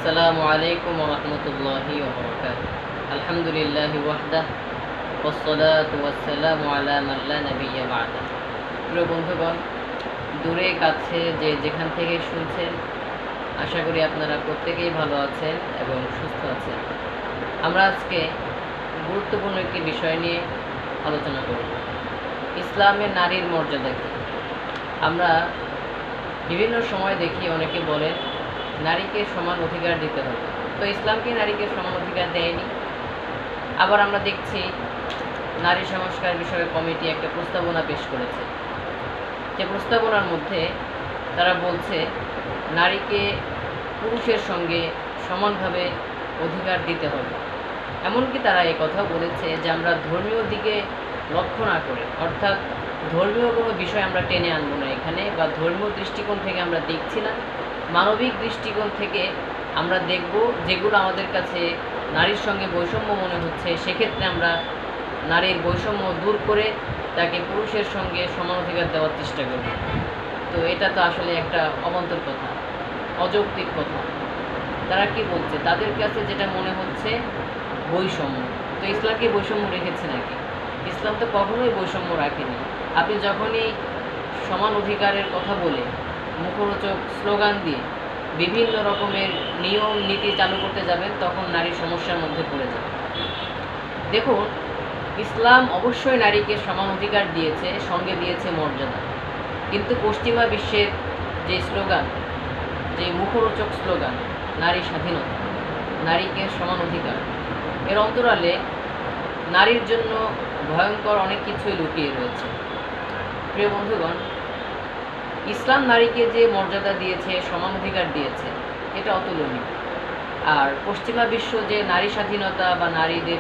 আসসালামু আলাইকুম ওয়া রাহমাতুল্লাহি ওয়া বারাকাতুহু। আলহামদুলিল্লাহি ওয়াহদাহ ওয়াসসালাতু ওয়াসসালামু আলা মান লা নাবিয়্যা বা'দাহ। প্রিয় বন্ধুগণ, দূরে কাছে যে যেখান থেকে শুনছেন, আশা করি আপনারা প্রত্যেকেই ভালো আছেন এবং সুস্থ আছেন। আমরা আজকে গুরুত্বপূর্ণ একটি বিষয় নিয়ে আলোচনা করব। ইসলামে নারীর মর্যাদা কী? আমরা বিভিন্ন সময় দেখি অনেকে বলেন নারীকে সমান অধিকার দিতে হবে, তো ইসলাম কি নারীকে সমান অধিকার দেয়নি? আবার আমরা দেখছি নারী সংস্কার বিষয়ক কমিটি একটা প্রস্তাবনা পেশ করেছে, যে প্রস্তাবনার মধ্যে তারা বলছে নারীকে পুরুষের সঙ্গে সমানভাবে অধিকার দিতে হবে। এমনকি তারা এই কথা বলেছে যে আমরা ধর্মীয় দিকে লক্ষ্য না করে, অর্থাৎ ধর্মীয় কোনো বিষয় আমরা টেনে আনবো না এখানে, বা ধর্মীয় দৃষ্টিকোণ থেকে আমরা দেখছি না, মানবিক দৃষ্টিকোণ থেকে আমরা দেখব যেগুলো আমাদের কাছে নারীর সঙ্গে বৈষম্য মনে হচ্ছে, সেক্ষেত্রে আমরা নারীর বৈষম্য দূর করে তাকে পুরুষের সঙ্গে সমান অধিকার দেওয়ার চেষ্টা করব। তো এটা তো আসলে একটা অবান্তর কথা, অযৌক্তিক কথা। তারা কি বলছে? তাদের কাছে যেটা মনে হচ্ছে বৈষম্য। তো ইসলাম কি বৈষম্য রেখেছে নাকি? ইসলাম তো কখনোই বৈষম্য রাখেনি। আপনি যখনই সমান অধিকারের কথা বলে মুখরোচক স্লোগান দিয়ে বিভিন্ন রকমের নিয়ম নীতি চালু করতে যাবেন, তখন নারী সমস্যার মধ্যে পড়ে যাবে। দেখুন, ইসলাম অবশ্যই নারীকে সমান অধিকার দিয়েছে, সঙ্গে দিয়েছে মর্যাদা। কিন্তু পশ্চিমা বিশ্বের যে স্লোগান, যে মুখরোচক স্লোগান নারী স্বাধীনতা, নারীকে সমান অধিকার, এর অন্তরালে নারীর জন্য ভয়ঙ্কর অনেক কিছুই লুকিয়ে রয়েছে। প্রিয় বন্ধুগণ, ইসলাম নারীকে যে মর্যাদা দিয়েছে, সমান অধিকার দিয়েছে, এটা অতুলনীয়। আর পশ্চিমা বিশ্ব যে নারী স্বাধীনতা বা নারীদের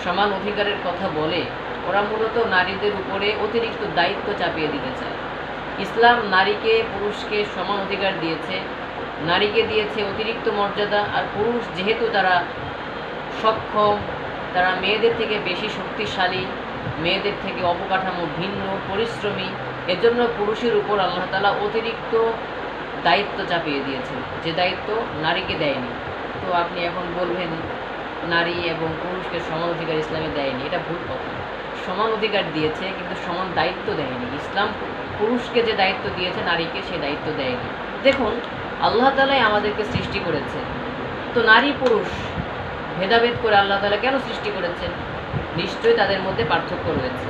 সমান অধিকারের কথা বলে, ওরা মূলত নারীদের উপরে অতিরিক্ত দায়িত্ব চাপিয়ে দিতে চায়। ইসলাম নারীকে পুরুষকে সমান অধিকার দিয়েছে, নারীকে দিয়েছে অতিরিক্ত মর্যাদা। আর পুরুষ যেহেতু তারা সক্ষম, তারা মেয়েদের থেকে বেশি শক্তিশালী, মেয়েদের থেকে অবকাঠামো ভিন্ন, পরিশ্রমী, এজন্য পুরুষের উপর আল্লাহ তাআলা অতিরিক্ত দায়িত্ব চাপিয়ে দিয়েছেন, যে দায়িত্ব নারীকে দেয়নি। তো আপনি এখন বলবেন নারী এবং পুরুষকে সমান অধিকার ইসলামে দেয়নি, এটা ভুল কথা। সমান অধিকার দিয়েছে, কিন্তু সমান দায়িত্ব দেয়নি। ইসলাম পুরুষকে যে দায়িত্ব দিয়েছে, নারীকে সে দায়িত্ব দেয়নি। দেখুন, আল্লাহ তাআলাই আমাদেরকে সৃষ্টি করেছে, তো নারী পুরুষ ভেদাভেদ করে আল্লাহ তাআলা কেন সৃষ্টি করেছেন? নিশ্চয়ই তাদের মধ্যে পার্থক্য রয়েছে।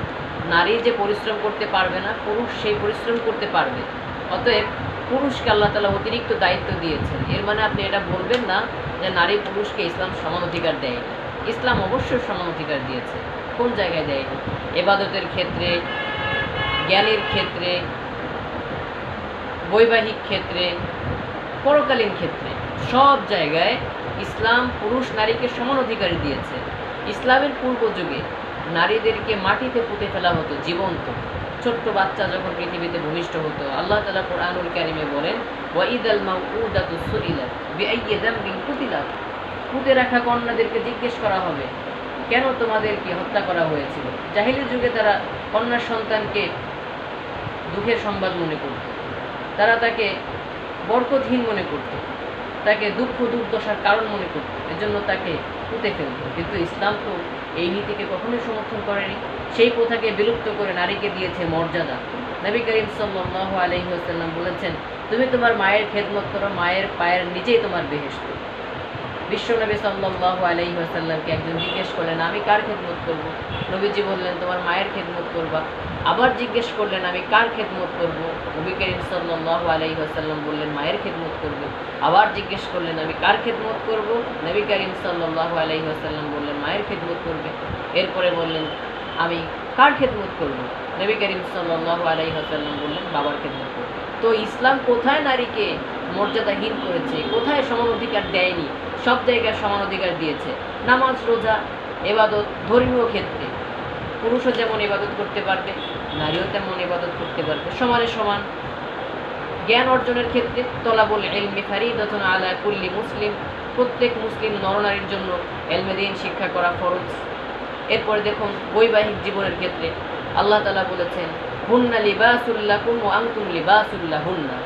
নারী যে পরিশ্রম করতে পারবে না, পুরুষ সেই পরিশ্রম করতে পারবে। অতএব পুরুষকে আল্লাহ তাআলা অতিরিক্ত দায়িত্ব দিয়েছেন। এর মানে আপনি এটা বলবেন না যে নারী পুরুষকে ইসলাম সমান অধিকার দেয়নি। ইসলাম অবশ্যই সমান অধিকার দিয়েছে। কোন জায়গায় দেয়নি? ইবাদতের ক্ষেত্রে, জ্ঞানের ক্ষেত্রে, বৈবাহিক ক্ষেত্রে, পরকালীন ক্ষেত্রে, সব জায়গায় ইসলাম পুরুষ নারীকে সমান অধিকার দিয়েছে। ইসলামের পূর্ব যুগে নারীদেরকে মাটিতে পুঁতে ফেলা হতো জীবন্ত। ছোট্ট বাচ্চা যখন পৃথিবীতে ভূমিষ্ঠ হতো, আল্লাহ তাআলা কুরআনুল কারীমে বলেন, ওয়াইদাল মাউউদাতু সুইলাত বিআইয়ি যামবিন কুতিলাত। পুঁতে রাখা কন্যাদেরকে জিজ্ঞেস করা হবে, কেন তোমাদেরকে হত্যা করা হয়েছিল? জাহিলি যুগে তারা কন্যা সন্তানকে দুঃখের সংবাদ মনে করত, তারা তাকে বরকতহীন মনে করত, তাকে দুঃখ দুর্দশার কারণ মনে করত, এজন্য তাকে পুঁতে ফেলত। কিন্তু ইসলাম তো এই নীতিকে কখনোই সমর্থন করেনি। সেই প্রথাকে বিলুপ্ত করে নারীকে দিয়েছে মর্যাদা। নবী করিম সাল্লাল্লাহু আলাইহি ওয়াসাল্লাম বলেছেন, তুমি তোমার মায়ের খেদমত করো, মায়ের পায়ের নিচেই তোমার বেহেশত। বিশ্বনবী সাল্লাল্লাহু আলাইহি ওয়াসাল্লামকে একজন জিজ্ঞেস করলেন, আমি কার খেদমত করব? নবীজি বললেন, তোমার মায়ের খেদমত করবা। আবার জিজ্ঞেস করলেন, আমি কার খেদমত করব? নবী করিম সাল্লাল্লাহু আলাইহি ওয়াসাল্লাম বললেন, মায়ের খেদমত করবে। আবার জিজ্ঞেস করলেন, আমি কার খেদমত করব? নবী করিম সাল্লাল্লাহু আলাইহি ওয়াসাল্লাম বললেন, মায়ের খেদমত করবে। এরপরে বললেন, আমি কার খেদমত করব? নবী করিম সাল্লাল্লাহু আলাইহি ওয়াসাল্লাম বললেন, বাবার খেদমত করবে। তো ইসলাম কোথায় নারীকে মর্যাদাহীন করেছে? কোথায় সমান অধিকার দেয়নি? সব জায়গায় সমান অধিকার দিয়েছে। নামাজ, রোজা, ইবাদত, ধর্মীয় ক্ষেত্রে পুরুষও যেমন ইবাদত করতে পারবে, নারীও তেমন ইবাদত করতে পারবে, সমানে সমান। জ্ঞান অর্জনের ক্ষেত্রে তলাবুল ইলমি ফারিদাতুন আলা কুল্লি মুসলিম, প্রত্যেক মুসলিম নরনারীর জন্য ইলমে দ্বীন শিক্ষা করা ফরজ। এরপরে দেখুন, বৈবাহিক জীবনের ক্ষেত্রে আল্লাহ তাআলা বলেছেন, হুন্না লিবাসুল লাকুম ওয়া আনতুম লিবাসুল লাহুন্না।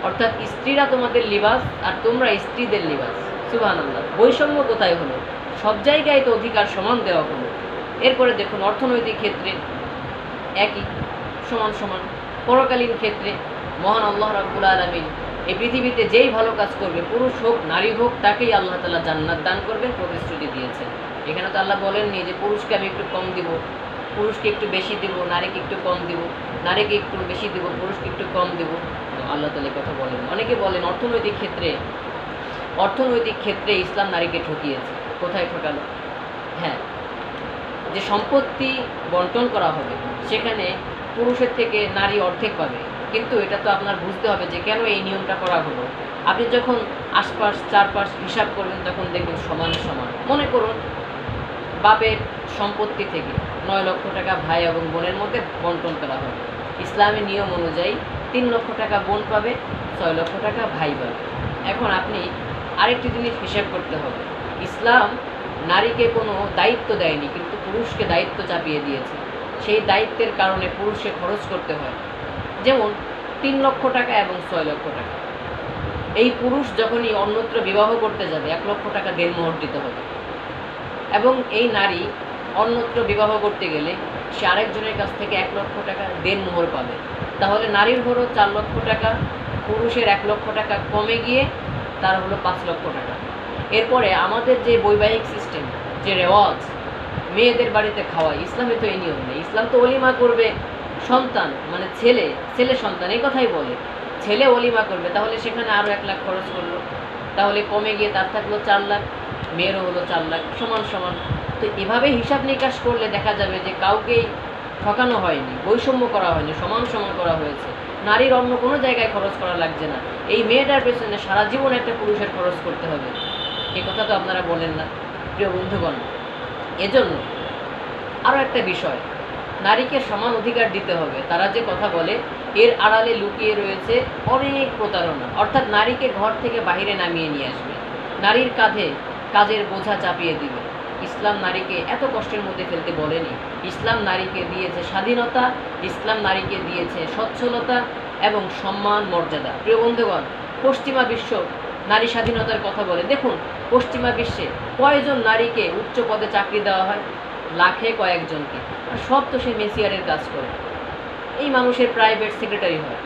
অর্থাৎ স্ত্রীরা তোমাদের লিবাস আর তোমরা স্ত্রীদের লিবাস। সুবহানাল্লাহ, বৈষম্য কোথায় হলো? সব জায়গায় তো অধিকার সমান দেওয়া হলো। এরপরে দেখুন অর্থনৈতিক ক্ষেত্রে একই, সমান সমান। পরকালীন ক্ষেত্রে মহান আল্লাহ রাব্বুল আলামিন এই পৃথিবীতে যেই ভালো কাজ করবে, পুরুষ হোক নারী হোক, তাকেই আল্লাহ তাআলা জান্নাত দান করবেন প্রতিশ্রুতি দিয়েছেন। এখানে তো আল্লাহ বলেননি যে পুরুষকে আমি একটু কম দিব, পুরুষকে একটু বেশি দিব, নারীকে একটু কম দিব, নারীকে একটু বেশি দিব, পুরুষকে একটু কম দিব। আল্লাহ তাআলা কথা বলেন। অনেকে বলেন অর্থনৈতিক ক্ষেত্রে ইসলাম নারীকে ঠকিয়েছে। কোথায় ঠকালো? হ্যাঁ, যে সম্পত্তি বন্টন করা হবে সেখানে পুরুষের থেকে নারী অর্ধেক পাবে, কিন্তু এটা তো আপনার বুঝতে হবে যে কেন এই নিয়মটা করা হলো। আপনি যখন আশপাশ চারপাশ হিসাব করবেন তখন দেখবেন সমান সমান। মনে করুন বাপের সম্পত্তি থেকে 9 লক্ষ টাকা ভাই এবং বোনের মধ্যে বন্টন করা হবে। ইসলামী নিয়ম অনুযায়ী 3 লক্ষ টাকা বোন পাবে, 6 লক্ষ টাকা ভাই পাবে। এখন আপনি আরেকটি জিনিস হিসাব করতে হবে, ইসলাম নারীকে কোনো দায়িত্ব দেয়নি, কিন্তু পুরুষকে দায়িত্ব চাপিয়ে দিয়েছে। সেই দায়িত্বের কারণে পুরুষকে খরচ করতে হয়। যেমন 3 লক্ষ টাকা এবং 6 লক্ষ টাকা। এই পুরুষ যখনই অন্যত্র বিবাহ করতে যাবে 1 লক্ষ টাকা দেনমোহর দিতে হবে, এবং এই নারী অন্যত্র বিবাহ করতে গেলে সে আরেকজনের কাছ থেকে 1 লক্ষ টাকা দেনমোহর পাবে। তাহলে নারীর হলো 4 লক্ষ টাকা, পুরুষের 1 লক্ষ টাকা কমে গিয়ে তার হলো 5 লক্ষ টাকা। এরপরে আমাদের যে বৈবাহিক সিস্টেম, যে রেওয়াজ, মেয়েদের বাড়িতে খাওয়া, ইসলামে তো এই নিয়ম নেই। ইসলাম তো ওলিমা করবে সন্তান, মানে ছেলে সন্তান, এই কথাই বলে। ছেলে ওলিমা করবে, তাহলে সেখানে আরও 1 লাখ খরচ করলো, তাহলে কমে গিয়ে তার থাকলো 4 লাখ, মেয়েরও হলো 4 লাখ, সমান সমান। তো এভাবে হিসাব নিকাশ করলে দেখা যাবে যে কাউকেই ঠকানো হয়নি, বৈষম্য করা হয়নি, সমান সমান করা হয়েছে। নারীর অন্য কোনো জায়গায় খরচ করা লাগছে না। এই মেয়েটার পেছনে সারা জীবন একটা পুরুষের খরচ করতে হবে, এ কথা তো আপনারা বলেন না প্রিয় বন্ধুগণ। এজন্য আরও একটা বিষয়, নারীকে সমান অধিকার দিতে হবে। তারা যে কথা বলে এর আড়ালে লুকিয়ে রয়েছে অনেক প্রতারণা। অর্থাৎ নারীকে ঘর থেকে বাহিরে নামিয়ে নিয়ে আসবে, নারীর কাঁধে কাজের বোঝা চাপিয়ে দিবে। ইসলাম নারীকে এত কষ্টের মধ্যে ফেলতে বলেনি। ইসলাম নারীকে দিয়েছে স্বাধীনতা, ইসলাম নারীকে দিয়েছে সচ্ছলতা এবং সম্মান মর্যাদা। প্রিয় বন্ধুগণ, পশ্চিমা বিশ্ব নারী স্বাধীনতার কথা বলে। দেখুন পশ্চিমা বিশ্বে কয়জন নারীকে উচ্চ পদে চাকরি দেওয়া হয়? লাখে কয়েকজনকে। আর সব তো সে মেসিয়ারের কাজ করে, এই মানুষের প্রাইভেট সেক্রেটারি হয়।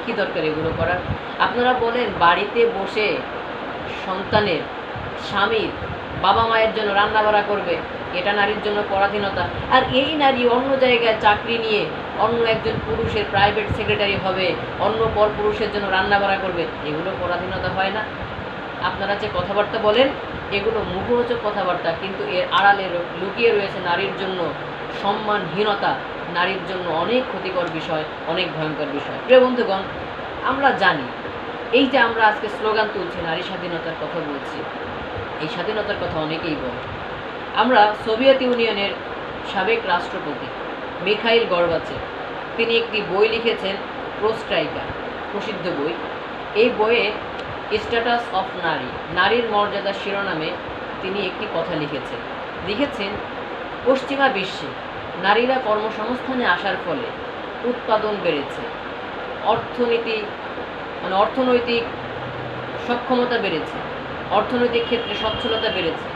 কি দরকার এগুলো করার? আপনারা বলেন বাড়িতে বসে সন্তানের, স্বামীর, বাবা মায়ের জন্য রান্না বাড়া করবে, এটা নারীর জন্য পরাধীনতা। আর এই নারী অন্য জায়গায় চাকরি নিয়ে অন্য একজন পুরুষের প্রাইভেট সেক্রেটারি হবে, অন্য পর পুরুষের জন্য রান্না বাড়া করবে, এগুলো পরাধীনতা হয় না? আপনারা যে কথাবার্তা বলেন এগুলো মুখরোচক কথাবার্তা, কিন্তু এর আড়ালে লুকিয়ে রয়েছে নারীর জন্য সম্মানহীনতা, নারীর জন্য অনেক ক্ষতিকর বিষয়, অনেক ভয়ঙ্কর বিষয়। প্রিয় বন্ধুগণ, আমরা জানি এই যে আমরা আজকে স্লোগান তুলছি, নারী স্বাধীনতার কথা বলছি, এই স্বাধীনতার কথা অনেকেই বলে। আমরা সোভিয়েত ইউনিয়নের সাবেক রাষ্ট্রপতি মিখাইল গর্বাচেভ, তিনি একটি বই লিখেছেন, প্রোস্ট্রাইকার, প্রসিদ্ধ বই। এই বইয়ে স্ট্যাটাস অফ নারী, নারীর মর্যাদা শিরোনামে তিনি একটি কথা লিখেছেন পশ্চিমা বিশ্বে নারীরা কর্মসংস্থানে আসার ফলে উৎপাদন বেড়েছে, অর্থনৈতিক সক্ষমতা বেড়েছে, অর্থনৈতিক ক্ষেত্রে সচ্ছলতা বেড়েছে,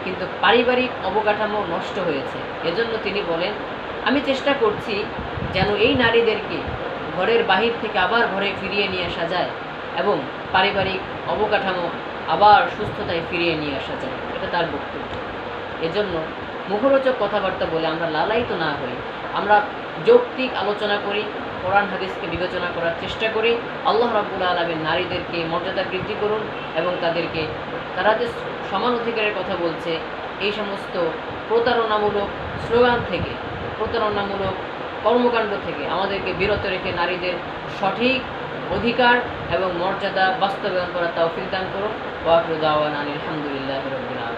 কিন্তু পারিবারিক অবকাঠামো নষ্ট হয়েছে। এজন্য তিনি বলেন, আমি চেষ্টা করছি যেন এই নারীদেরকে ঘরের বাহির থেকে আবার ঘরে ফিরিয়ে নিয়ে আসা যায় এবং পারিবারিক অবকাঠামো আবার সুস্থতায় ফিরিয়ে নিয়ে আসা যায়। এটা তার বক্তব্য। এজন্য মুখরোচক কথাবার্তা বলে আমরা লালায়িত না হই, আমরা যৌক্তিক আলোচনা করি, কোরআন হাদিসকে বিবেচনা করার চেষ্টা করি। আল্লাহ রাব্বুল আলামিন নারীদেরকে মর্যাদা বৃদ্ধি করুন এবং তারা যে সমান অধিকারের কথা বলছে এই সমস্ত প্রতারণামূলক স্লোগান থেকে, প্রতারণামূলক কর্মকাণ্ড থেকে আমাদেরকে বিরত রেখে নারীদের সঠিক অধিকার এবং মর্যাদা বাস্তবায়ন করার তৌফিক দান করুন। ওয়া আখিরু দাওয়ানা আলহামদুলিল্লাহি রাব্বিল আলামিন।